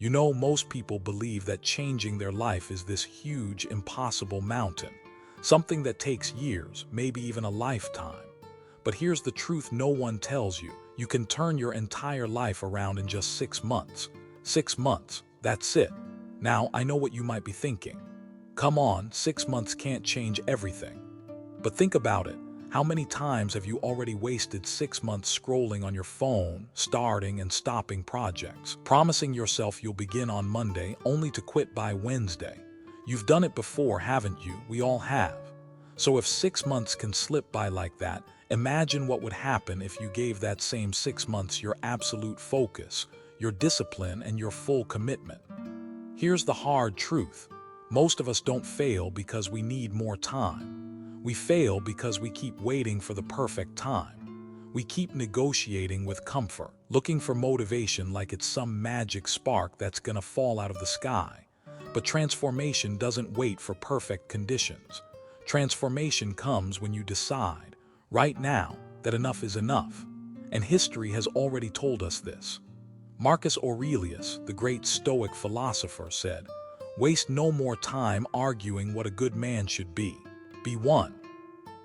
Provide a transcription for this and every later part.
You know, most people believe that changing their life is this huge, impossible mountain, something that takes years, maybe even a lifetime. But here's the truth no one tells you. You can turn your entire life around in just 6 months. 6 months, that's it. Now, I know what you might be thinking. Come on, 6 months can't change everything. But think about it. How many times have you already wasted 6 months scrolling on your phone, starting and stopping projects, promising yourself you'll begin on Monday only to quit by Wednesday? You've done it before, haven't you? We all have. So if 6 months can slip by like that, imagine what would happen if you gave that same 6 months your absolute focus, your discipline, and your full commitment. Here's the hard truth. Most of us don't fail because we need more time. We fail because we keep waiting for the perfect time. We keep negotiating with comfort, looking for motivation like it's some magic spark that's gonna fall out of the sky. But transformation doesn't wait for perfect conditions. Transformation comes when you decide, right now, that enough is enough. And history has already told us this. Marcus Aurelius, the great Stoic philosopher, said, "Waste no more time arguing what a good man should be. Be one."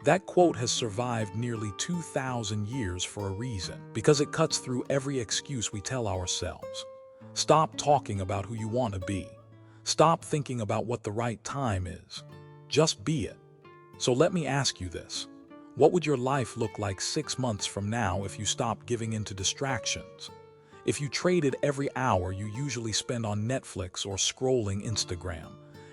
That quote has survived nearly 2,000 years for a reason, because it cuts through every excuse we tell ourselves. Stop talking about who you want to be. Stop thinking about what the right time is. Just be it. So let me ask you this. What would your life look like 6 months from now if you stopped giving in to distractions? If you traded every hour you usually spend on Netflix or scrolling Instagram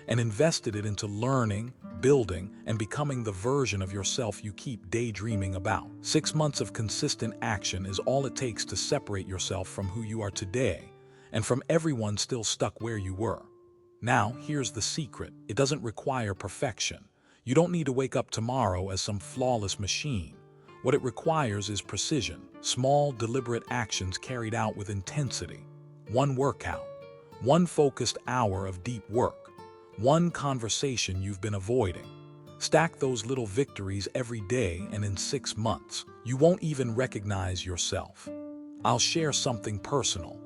and invested it into learning, building, and becoming the version of yourself you keep daydreaming about? 6 months of consistent action is all it takes to separate yourself from who you are today and from everyone still stuck where you were. Now, here's the secret. It doesn't require perfection. You don't need to wake up tomorrow as some flawless machine. What it requires is precision, small, deliberate actions carried out with intensity. One workout, one focused hour of deep work, one conversation you've been avoiding. Stack those little victories every day, and in 6 months, you won't even recognize yourself. I'll share something personal.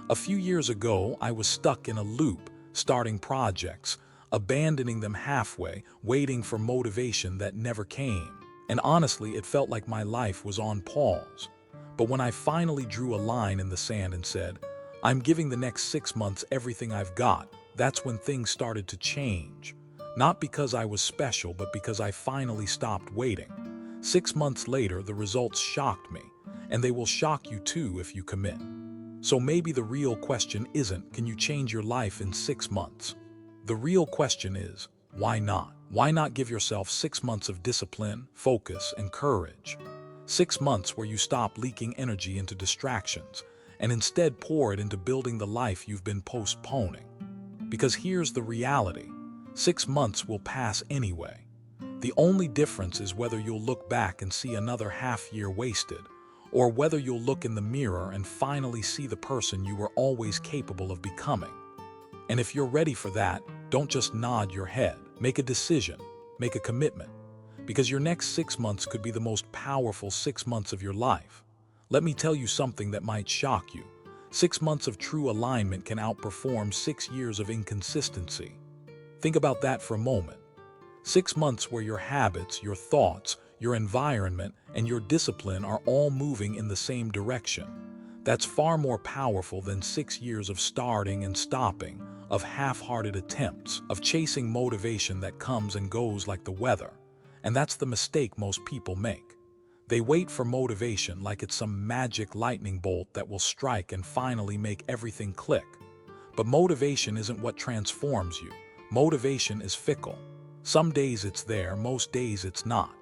A few years ago, I was stuck in a loop, starting projects, abandoning them halfway, waiting for motivation that never came. And honestly, it felt like my life was on pause. But when I finally drew a line in the sand and said, "I'm giving the next 6 months everything I've got," that's when things started to change. Not because I was special, but because I finally stopped waiting. 6 months later, the results shocked me, and they will shock you too if you commit. So maybe the real question isn't, can you change your life in 6 months? The real question is, why not? Why not give yourself 6 months of discipline, focus, and courage? 6 months where you stop leaking energy into distractions and instead pour it into building the life you've been postponing. Because here's the reality. 6 months will pass anyway. The only difference is whether you'll look back and see another half year wasted, or whether you'll look in the mirror and finally see the person you were always capable of becoming. And if you're ready for that, don't just nod your head. Make a decision. Make a commitment. Because your next 6 months could be the most powerful 6 months of your life. Let me tell you something that might shock you. 6 months of true alignment can outperform 6 years of inconsistency. Think about that for a moment. 6 months where your habits, your thoughts, your environment, and your discipline are all moving in the same direction. That's far more powerful than 6 years of starting and stopping, of half-hearted attempts, of chasing motivation that comes and goes like the weather. And that's the mistake most people make. They wait for motivation like it's some magic lightning bolt that will strike and finally make everything click. But motivation isn't what transforms you. Motivation is fickle. Some days it's there, most days it's not.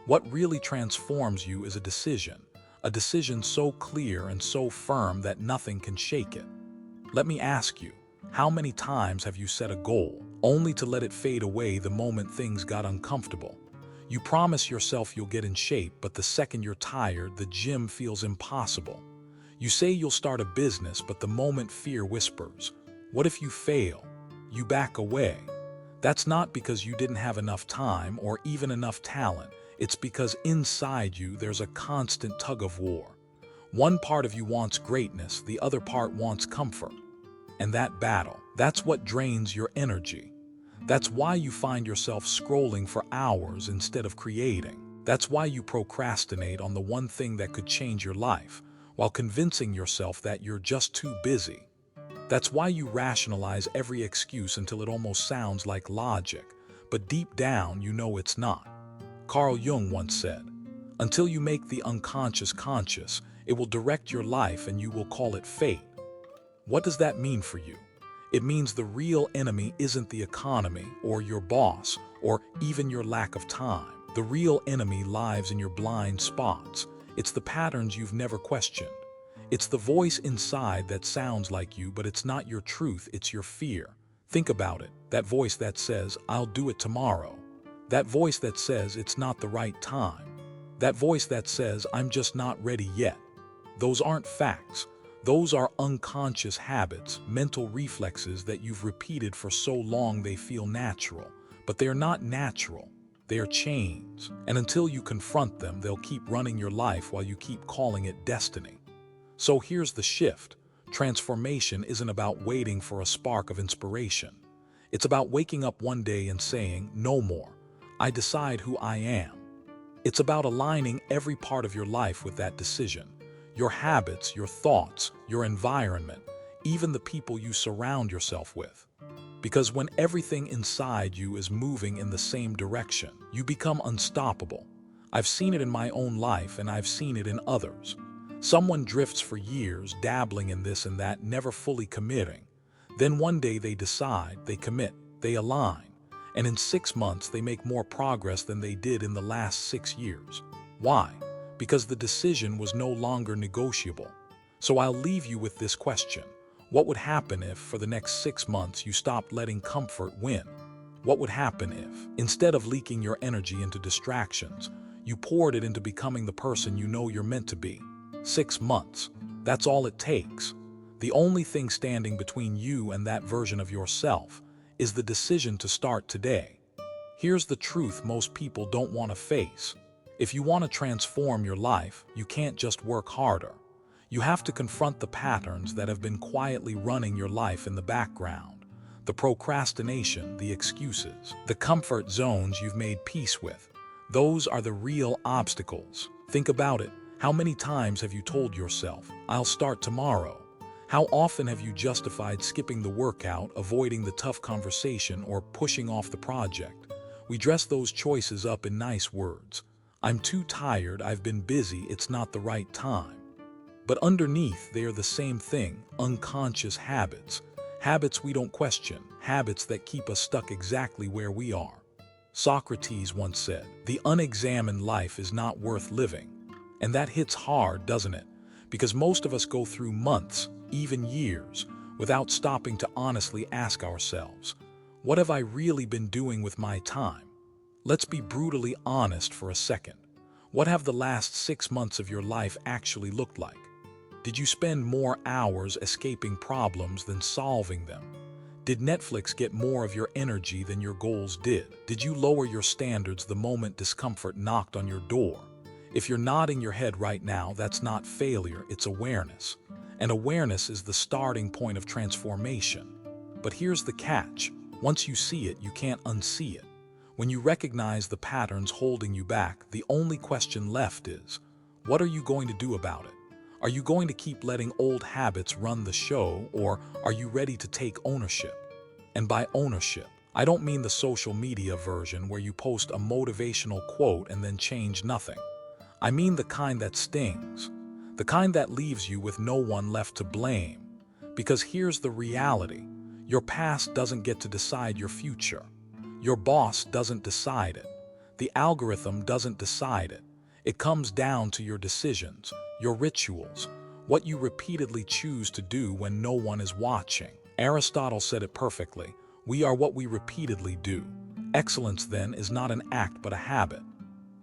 What really transforms you is a decision so clear and so firm that nothing can shake it. Let me ask you, how many times have you set a goal, only to let it fade away the moment things got uncomfortable? You promise yourself you'll get in shape, but the second you're tired, the gym feels impossible. You say you'll start a business, but the moment fear whispers, "What if you fail?" you back away. That's not because you didn't have enough time or even enough talent. It's because inside you there's a constant tug of war. One part of you wants greatness, the other part wants comfort. And that battle, that's what drains your energy. That's why you find yourself scrolling for hours instead of creating. That's why you procrastinate on the one thing that could change your life, while convincing yourself that you're just too busy. That's why you rationalize every excuse until it almost sounds like logic, but deep down you know it's not. Carl Jung once said, "Until you make the unconscious conscious, it will direct your life and you will call it fate." What does that mean for you? It means the real enemy isn't the economy or your boss or even your lack of time. The real enemy lies in your blind spots. It's the patterns you've never questioned. It's the voice inside that sounds like you, but it's not your truth, it's your fear. Think about it. That voice that says, "I'll do it tomorrow." That voice that says it's not the right time. That voice that says, "I'm just not ready yet." Those aren't facts. Those are unconscious habits, mental reflexes that you've repeated for so long they feel natural. But they're not natural. They are chains. And until you confront them, they'll keep running your life while you keep calling it destiny. So here's the shift. Transformation isn't about waiting for a spark of inspiration. It's about waking up one day and saying, "No more. I decide who I am." It's about aligning every part of your life with that decision. Your habits, your thoughts, your environment, even the people you surround yourself with. Because when everything inside you is moving in the same direction, you become unstoppable. I've seen it in my own life and I've seen it in others. Someone drifts for years, dabbling in this and that, never fully committing. Then one day they decide, they commit, they align. And in 6 months they make more progress than they did in the last 6 years. Why? Because the decision was no longer negotiable. So I'll leave you with this question. What would happen if, for the next 6 months, you stopped letting comfort win? What would happen if, instead of leaking your energy into distractions, you poured it into becoming the person you know you're meant to be? 6 months. That's all it takes. The only thing standing between you and that version of yourself is the decision to start today. Here's the truth most people don't want to face. If you want to transform your life, you can't just work harder. You have to confront the patterns that have been quietly running your life in the background. The procrastination, the excuses, the comfort zones you've made peace with. Those are the real obstacles. Think about it. How many times have you told yourself, "I'll start tomorrow"? How often have you justified skipping the workout, avoiding the tough conversation, or pushing off the project? We dress those choices up in nice words. "I'm too tired, I've been busy, it's not the right time." But underneath, they are the same thing, unconscious habits. Habits we don't question, habits that keep us stuck exactly where we are. Socrates once said, "The unexamined life is not worth living." And that hits hard, doesn't it? Because most of us go through months, even years, without stopping to honestly ask ourselves, what have I really been doing with my time? Let's be brutally honest for a second. What have the last 6 months of your life actually looked like? Did you spend more hours escaping problems than solving them? Did Netflix get more of your energy than your goals did? Did you lower your standards the moment discomfort knocked on your door? If you're nodding your head right now, that's not failure, it's awareness. And awareness is the starting point of transformation. But here's the catch. Once you see it, you can't unsee it. When you recognize the patterns holding you back, the only question left is, what are you going to do about it? Are you going to keep letting old habits run the show, or are you ready to take ownership? And by ownership, I don't mean the social media version where you post a motivational quote and then change nothing. I mean the kind that stings, the kind that leaves you with no one left to blame. Because here's the reality. Your past doesn't get to decide your future. Your boss doesn't decide it. The algorithm doesn't decide it. It comes down to your decisions, your rituals, what you repeatedly choose to do when no one is watching. Aristotle said it perfectly. We are what we repeatedly do. Excellence, then, is not an act but a habit.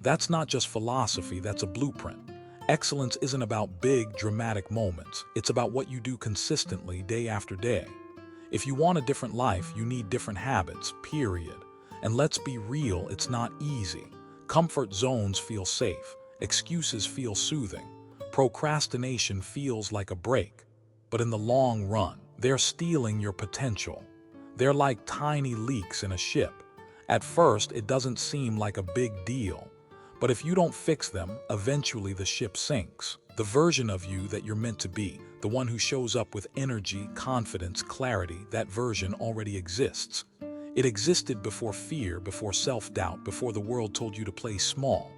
That's not just philosophy, that's a blueprint. Excellence isn't about big, dramatic moments. It's about what you do consistently, day after day. If you want a different life, you need different habits, period. And let's be real, it's not easy. Comfort zones feel safe. Excuses feel soothing. Procrastination feels like a break. But in the long run, They're stealing your potential. They're like tiny leaks in a ship. At first, it doesn't seem like a big deal, but if you don't fix them, eventually the ship sinks. The version of you that you're meant to be, the one who shows up with energy, confidence, clarity, that version already exists. It existed before fear, before self-doubt, before the world told you to play small.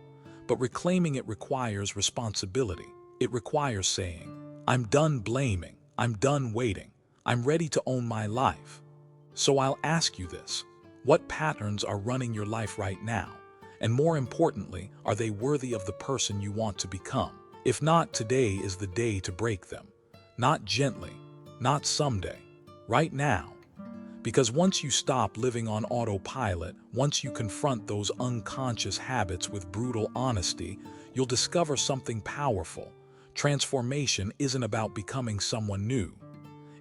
But reclaiming it requires responsibility. It requires saying, I'm done blaming, I'm done waiting, I'm ready to own my life. So I'll ask you this: what patterns are running your life right now? And more importantly, are they worthy of the person you want to become? If not, today is the day to break them. Not gently, not someday, right now. Because once you stop living on autopilot, once you confront those unconscious habits with brutal honesty, you'll discover something powerful. Transformation isn't about becoming someone new.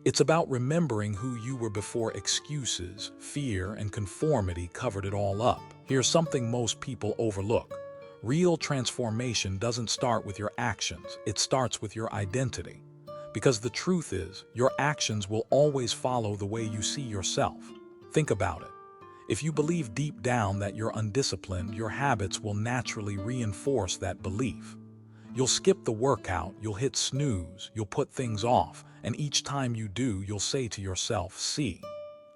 It's about remembering who you were before excuses, fear, and conformity covered it all up. Here's something most people overlook. Real transformation doesn't start with your actions, it starts with your identity. Because the truth is, your actions will always follow the way you see yourself. Think about it. If you believe deep down that you're undisciplined, your habits will naturally reinforce that belief. You'll skip the workout, you'll hit snooze, you'll put things off, and each time you do, you'll say to yourself, see,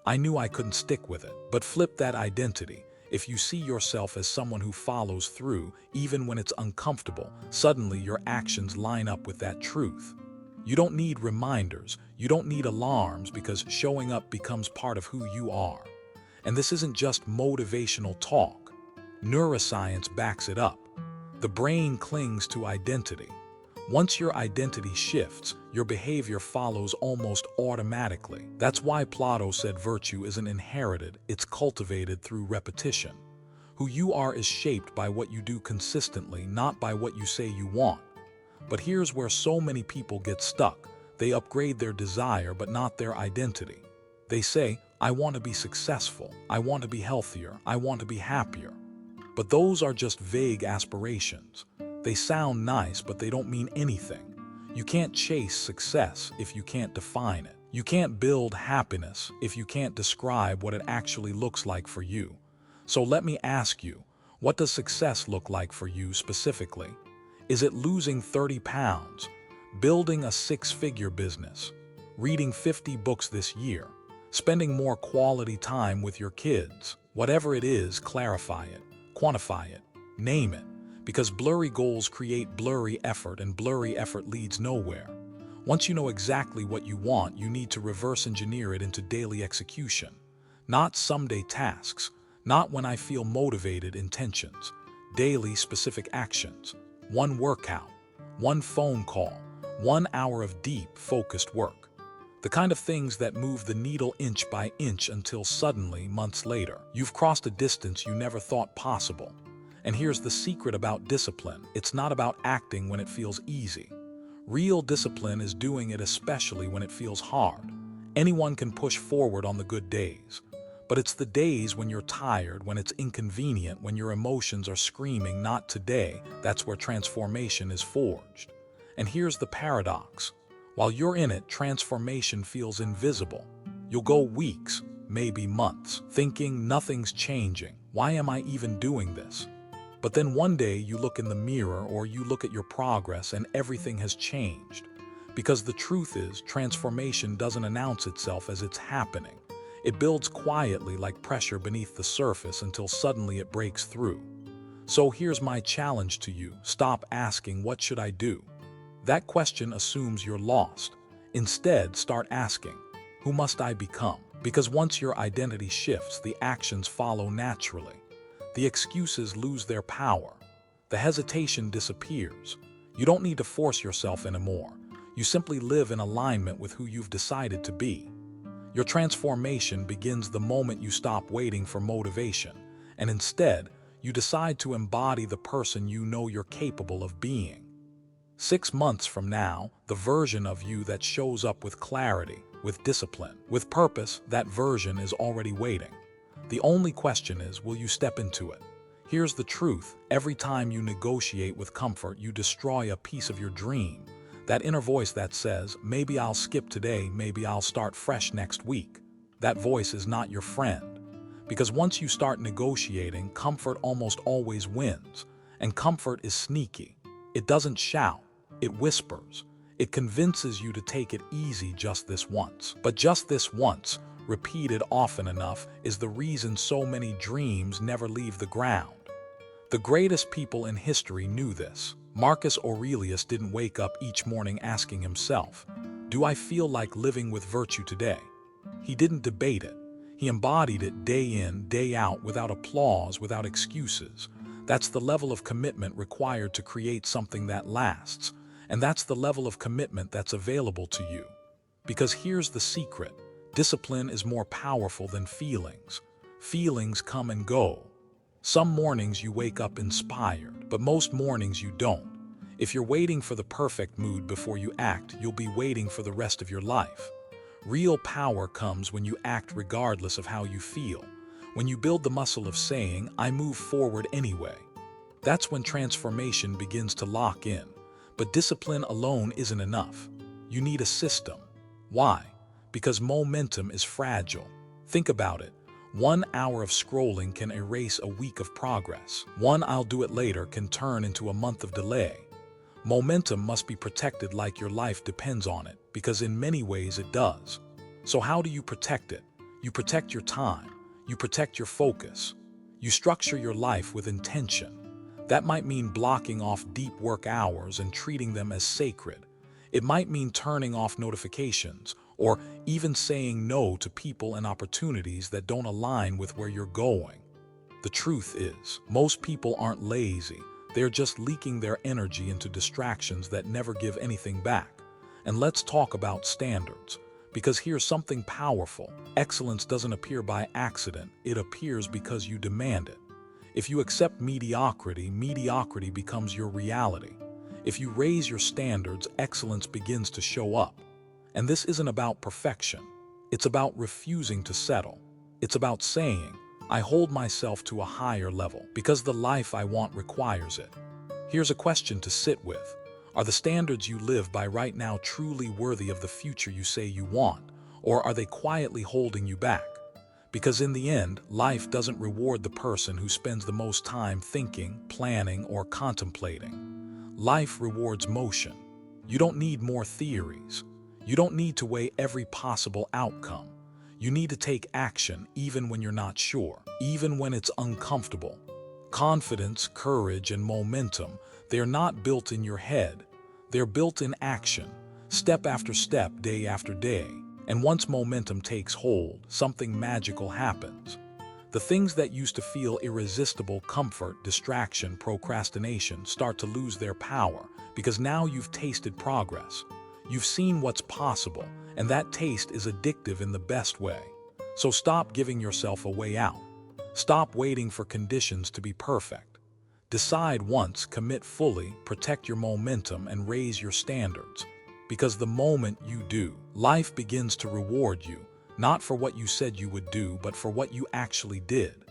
I knew I couldn't stick with it. But flip that identity. If you see yourself as someone who follows through, even when it's uncomfortable, suddenly your actions line up with that truth. You don't need reminders, you don't need alarms, because showing up becomes part of who you are. And this isn't just motivational talk. Neuroscience backs it up. The brain clings to identity. Once your identity shifts, your behavior follows almost automatically. That's why Plato said virtue isn't inherited, it's cultivated through repetition. Who you are is shaped by what you do consistently, not by what you say you want. But here's where so many people get stuck. They upgrade their desire, but not their identity. They say, I want to be successful, I want to be healthier, I want to be happier. But those are just vague aspirations. They sound nice, but they don't mean anything. You can't chase success if you can't define it. You can't build happiness if you can't describe what it actually looks like for you. So let me ask you, what does success look like for you specifically? Is it losing 30 pounds, building a six-figure business, reading 50 books this year, spending more quality time with your kids? Whatever it is, clarify it, quantify it, name it, because blurry goals create blurry effort, and blurry effort leads nowhere. Once you know exactly what you want, you need to reverse engineer it into daily execution. Not someday tasks, not when I feel motivated intentions. Daily specific actions. One workout, one phone call, 1 hour of deep, focused work. The kind of things that move the needle inch by inch until suddenly, months later, you've crossed a distance you never thought possible. And here's the secret about discipline. It's not about acting when it feels easy. Real discipline is doing it especially when it feels hard. Anyone can push forward on the good days. But it's the days when you're tired, when it's inconvenient, when your emotions are screaming, not today, that's where transformation is forged. And here's the paradox. While you're in it, transformation feels invisible. You'll go weeks, maybe months, thinking nothing's changing. Why am I even doing this? But then one day you look in the mirror or you look at your progress and everything has changed. Because the truth is, transformation doesn't announce itself as it's happening. It builds quietly like pressure beneath the surface until suddenly it breaks through. So here's my challenge to you. Stop asking, what should I do? That question assumes you're lost. Instead, start asking, who must I become? Because once your identity shifts, the actions follow naturally. The excuses lose their power. The hesitation disappears. You don't need to force yourself anymore. You simply live in alignment with who you've decided to be. Your transformation begins the moment you stop waiting for motivation, and instead, you decide to embody the person you know you're capable of being. 6 months from now, the version of you that shows up with clarity, with discipline, with purpose, that version is already waiting. The only question is, will you step into it? Here's the truth. Every time you negotiate with comfort, you destroy a piece of your dream. That inner voice that says, maybe I'll skip today, maybe I'll start fresh next week. That voice is not your friend. Because once you start negotiating, comfort almost always wins. And comfort is sneaky. It doesn't shout, it whispers. It convinces you to take it easy just this once. But just this once, repeated often enough, is the reason so many dreams never leave the ground. The greatest people in history knew this. Marcus Aurelius didn't wake up each morning asking himself, "Do I feel like living with virtue today?" He didn't debate it. He embodied it day in, day out, without applause, without excuses. That's the level of commitment required to create something that lasts. And that's the level of commitment that's available to you. Because here's the secret. Discipline is more powerful than feelings. Feelings come and go. Some mornings you wake up inspired, but most mornings you don't. If you're waiting for the perfect mood before you act, you'll be waiting for the rest of your life. Real power comes when you act regardless of how you feel. When you build the muscle of saying, "I move forward anyway." That's when transformation begins to lock in. But discipline alone isn't enough. You need a system. Why? Because momentum is fragile. Think about it. 1 hour of scrolling can erase a week of progress. One "I'll do it later" can turn into a month of delay. Momentum must be protected like your life depends on it, because in many ways it does. So how do you protect it? You protect your time. You protect your focus. You structure your life with intention. That might mean blocking off deep work hours and treating them as sacred. It might mean turning off notifications, or even saying no to people and opportunities that don't align with where you're going. The truth is, most people aren't lazy. They're just leaking their energy into distractions that never give anything back. And let's talk about standards. Because here's something powerful. Excellence doesn't appear by accident. It appears because you demand it. If you accept mediocrity, mediocrity becomes your reality. If you raise your standards, excellence begins to show up. And this isn't about perfection. It's about refusing to settle. It's about saying, "I hold myself to a higher level because the life I want requires it." Here's a question to sit with. Are the standards you live by right now truly worthy of the future you say you want, or are they quietly holding you back? Because in the end, life doesn't reward the person who spends the most time thinking, planning, or contemplating. Life rewards motion. You don't need more theories. You don't need to weigh every possible outcome. You need to take action even when you're not sure, even when it's uncomfortable. Confidence, courage, and momentum, they're not built in your head. They're built in action, step after step, day after day. And once momentum takes hold, something magical happens. The things that used to feel irresistible, comfort, distraction, procrastination, start to lose their power because now you've tasted progress. You've seen what's possible, and that taste is addictive in the best way. So stop giving yourself a way out. Stop waiting for conditions to be perfect. Decide once, commit fully, protect your momentum, and raise your standards. Because the moment you do, life begins to reward you, not for what you said you would do, but for what you actually did.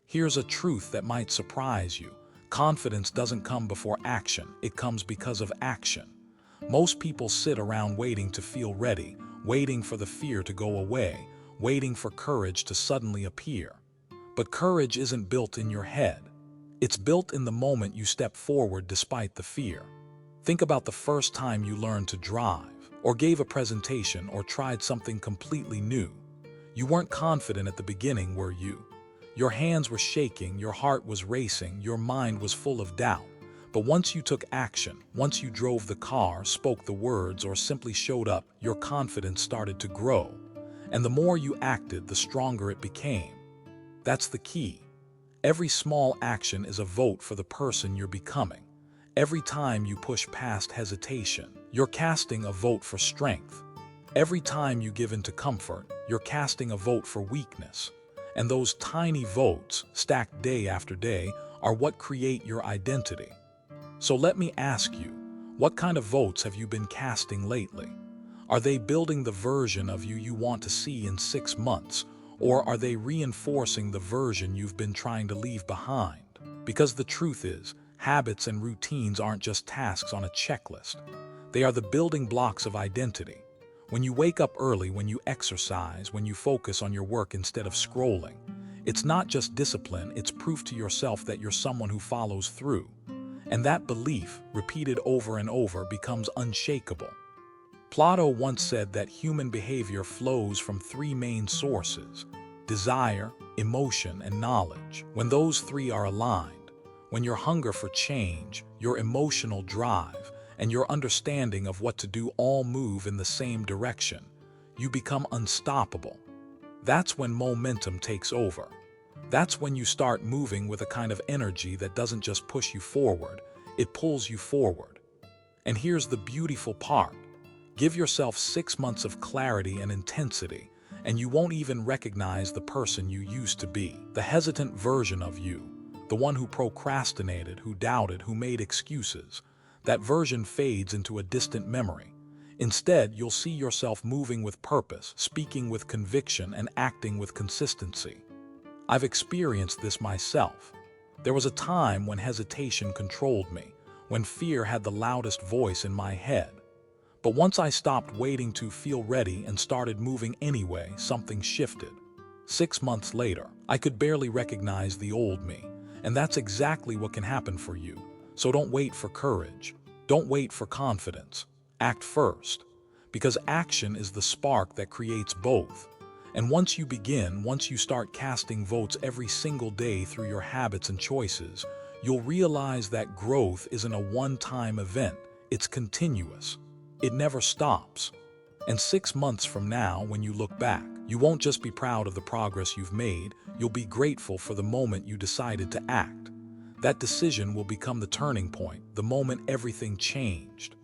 Here's a truth that might surprise you. Confidence doesn't come before action, it comes because of action. Most people sit around waiting to feel ready, waiting for the fear to go away, waiting for courage to suddenly appear. But courage isn't built in your head. It's built in the moment you step forward despite the fear. Think about the first time you learned to drive, or gave a presentation, or tried something completely new. You weren't confident at the beginning, were you? Your hands were shaking, your heart was racing, your mind was full of doubt. But once you took action, once you drove the car, spoke the words, or simply showed up, your confidence started to grow. And the more you acted, the stronger it became. That's the key. Every small action is a vote for the person you're becoming. Every time you push past hesitation, you're casting a vote for strength. Every time you give into comfort, you're casting a vote for weakness. And those tiny votes, stacked day after day, are what create your identity. So let me ask you, what kind of votes have you been casting lately? Are they building the version of you you want to see in 6 months, or are they reinforcing the version you've been trying to leave behind? Because the truth is, habits and routines aren't just tasks on a checklist. They are the building blocks of identity. When you wake up early, when you exercise, when you focus on your work instead of scrolling, it's not just discipline, it's proof to yourself that you're someone who follows through. And that belief, repeated over and over, becomes unshakable. Plato once said that human behavior flows from three main sources: desire, emotion, and knowledge. When those three are aligned, when your hunger for change, your emotional drive, and your understanding of what to do all move in the same direction, you become unstoppable. That's when momentum takes over. That's when you start moving with a kind of energy that doesn't just push you forward, it pulls you forward. And here's the beautiful part. Give yourself 6 months of clarity and intensity, and you won't even recognize the person you used to be. The hesitant version of you, the one who procrastinated, who doubted, who made excuses, that version fades into a distant memory. Instead, you'll see yourself moving with purpose, speaking with conviction, and acting with consistency. I've experienced this myself. There was a time when hesitation controlled me, when fear had the loudest voice in my head. But once I stopped waiting to feel ready and started moving anyway, something shifted. 6 months later, I could barely recognize the old me, and that's exactly what can happen for you. So don't wait for courage. Don't wait for confidence. Act first, because action is the spark that creates both. And once you begin, once you start casting votes every single day through your habits and choices, you'll realize that growth isn't a one-time event, it's continuous. It never stops. And 6 months from now, when you look back, you won't just be proud of the progress you've made, you'll be grateful for the moment you decided to act. That decision will become the turning point, the moment everything changed.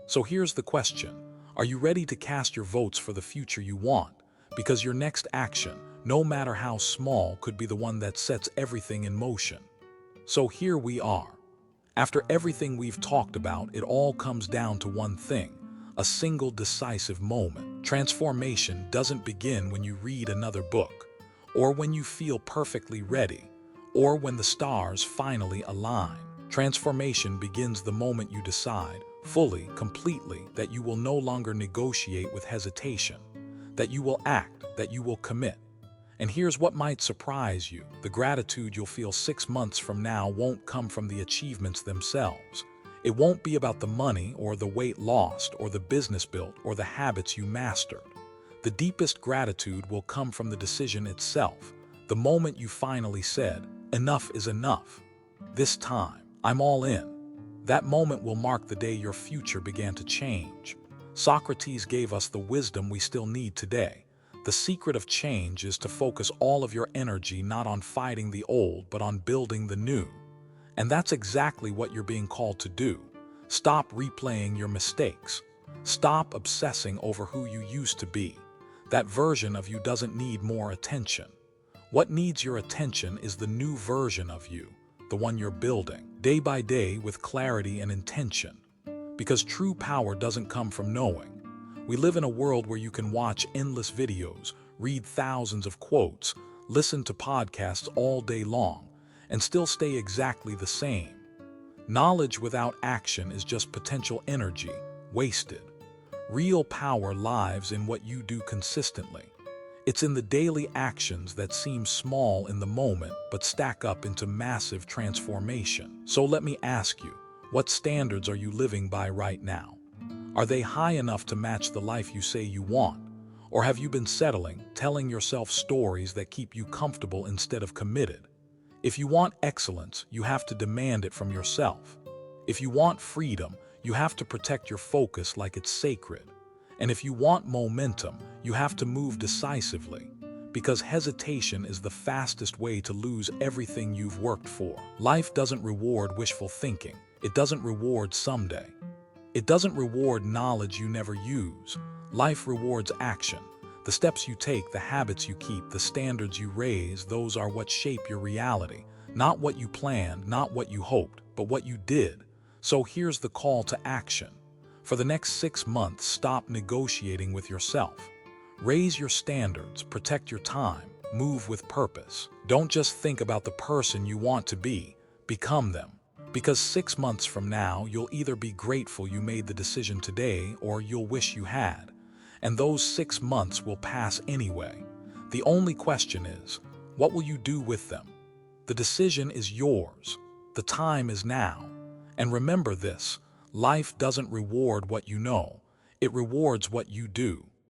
So here's the question. Are you ready to cast your votes for the future you want? Because your next action, no matter how small, could be the one that sets everything in motion. So here we are. After everything we've talked about, it all comes down to one thing: a single decisive moment. Transformation doesn't begin when you read another book, or when you feel perfectly ready, or when the stars finally align. Transformation begins the moment you decide, fully, completely, that you will no longer negotiate with hesitation, that you will act, that you will commit. And here's what might surprise you. The gratitude you'll feel 6 months from now won't come from the achievements themselves. It won't be about the money or the weight lost or the business built or the habits you mastered. The deepest gratitude will come from the decision itself, the moment you finally said, "Enough is enough. This time, I'm all in." That moment will mark the day your future began to change. Socrates gave us the wisdom we still need today. The secret of change is to focus all of your energy not on fighting the old, but on building the new. And that's exactly what you're being called to do. Stop replaying your mistakes. Stop obsessing over who you used to be. That version of you doesn't need more attention. What needs your attention is the new version of you, the one you're building, day by day with clarity and intention. Because true power doesn't come from knowing. We live in a world where you can watch endless videos, read thousands of quotes, listen to podcasts all day long, and still stay exactly the same. Knowledge without action is just potential energy, wasted. Real power lies in what you do consistently. It's in the daily actions that seem small in the moment but stack up into massive transformation. So let me ask you, what standards are you living by right now? Are they high enough to match the life you say you want? Or have you been settling, telling yourself stories that keep you comfortable instead of committed? If you want excellence, you have to demand it from yourself. If you want freedom, you have to protect your focus like it's sacred. And if you want momentum, you have to move decisively. Because hesitation is the fastest way to lose everything you've worked for. Life doesn't reward wishful thinking. It doesn't reward someday. It doesn't reward knowledge you never use. Life rewards action. The steps you take, the habits you keep, the standards you raise, those are what shape your reality. Not what you planned, not what you hoped, but what you did. So here's the call to action. For the next 6 months, stop negotiating with yourself. Raise your standards, protect your time, move with purpose. Don't just think about the person you want to be, become them. Because 6 months from now, you'll either be grateful you made the decision today or you'll wish you had. And those 6 months will pass anyway. The only question is, what will you do with them? The decision is yours. The time is now. And remember this, life doesn't reward what you know. It rewards what you do.